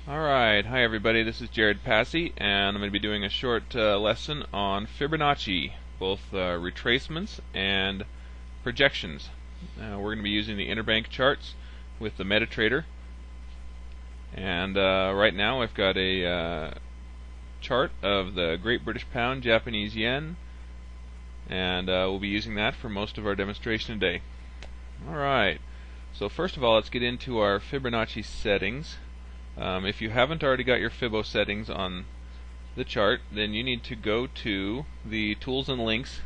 Alright, hi everybody, this is Jared Passy, and I'm going to be doing a short lesson on Fibonacci, both retracements and projections. We're going to be using the interbank charts with the MetaTrader, and right now I've got a chart of the Great British Pound, Japanese Yen, and we'll be using that for most of our demonstration today. Alright, so first of all, let's get into our Fibonacci settings. If you haven't already got your Fibo settings on the chart, then you need to go to the Tools and Links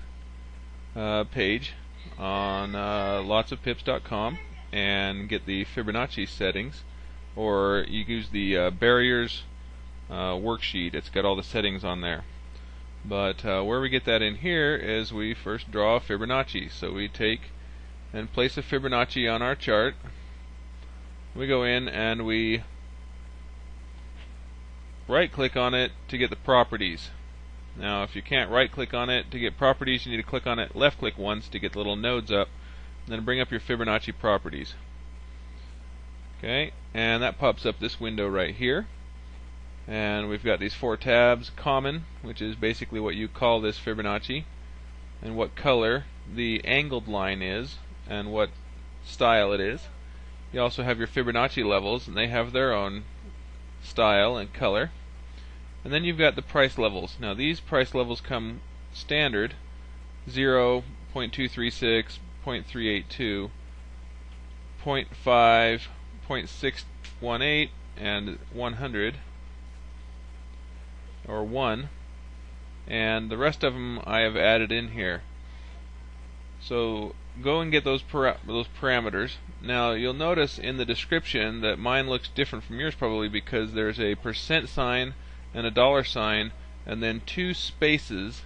page on lotsofpips.com and get the Fibonacci settings, or you use the barriers worksheet. It's got all the settings on there. But where we get that in here is we first draw a Fibonacci. So we take and place a Fibonacci on our chart. We go in and we right click on it to get the properties. Now if you can't right click on it to get properties, you need to click on it, left click once to get the little nodes up, and then bring up your Fibonacci properties. Okay, and that pops up this window right here, and we've got these four tabs: common, which is basically what you call this Fibonacci, and what color the angled line is, and what style it is. You also have your Fibonacci levels, and they have their own style and color. And then you've got the price levels. Now these price levels come standard: 0, 0.236, 0.382, 0.5, 0.618, and 100, or 1, and the rest of them I have added in here. So go and get those parameters. Now you'll notice in the description that mine looks different from yours, probably because there's a percent sign and a dollar sign and then two spaces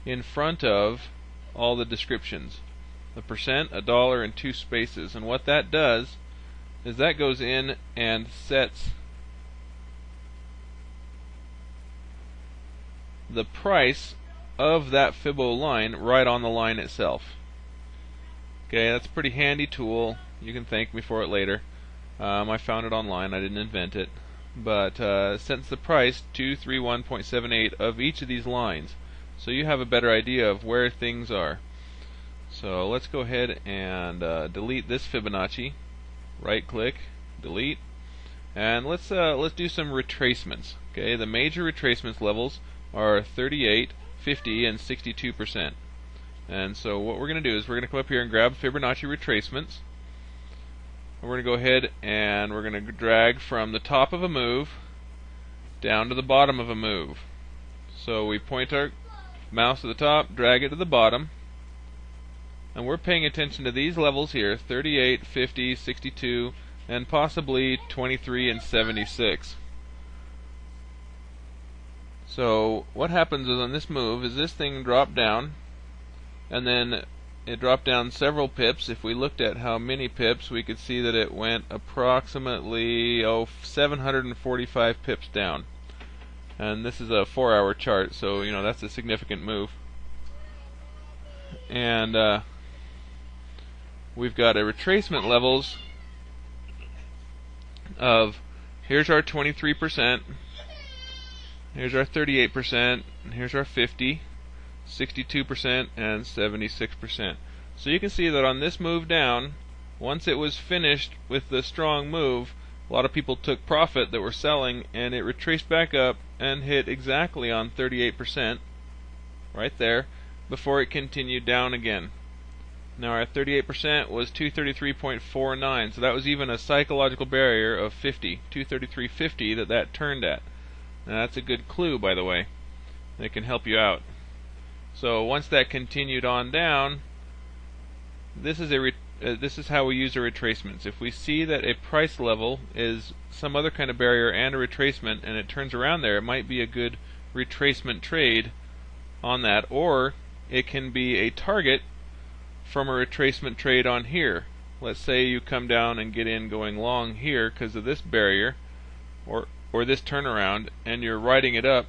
in front of all the descriptions. A percent, a dollar, and two spaces. And what that does is that goes in and sets the price of that Fibo line right on the line itself. Okay, that's a pretty handy tool. You can thank me for it later. I found it online, I didn't invent it. But sets the price 231.78 of each of these lines, so you have a better idea of where things are. So let's go ahead and delete this Fibonacci. Right click, delete, and let's do some retracements. Okay, the major retracements levels are 38, 50, and 62%. And so what we're going to do is we're going to come up here and grab Fibonacci retracements. And we're going to go ahead and we're going to drag from the top of a move down to the bottom of a move. So we point our mouse to the top, drag it to the bottom, and we're paying attention to these levels here: 38, 50, 62, and possibly 23 and 76. So what happens is on this move is this thing dropped down, and then it dropped down several pips. If we looked at how many pips, we could see that it went approximately 745 pips down. And this is a 4-hour chart, so you know that's a significant move. And we've got a retracement levels of, here's our 23%, here's our 38%, and here's our 50, 62%, and 76%. So you can see that on this move down, once it was finished with the strong move, a lot of people took profit that were selling, and it retraced back up and hit exactly on 38% right there before it continued down again. Now our 38% was 233.49, so that was even a psychological barrier of 50, 233.50 that turned at. Now that's a good clue, by the way. It can help you out. So once that continued on down, this is how we use our retracements. If we see that a price level is some other kind of barrier and a retracement, and it turns around there, it might be a good retracement trade on that, or it can be a target from a retracement trade on here. Let's say you come down and get in going long here because of this barrier or this turnaround, and you're riding it up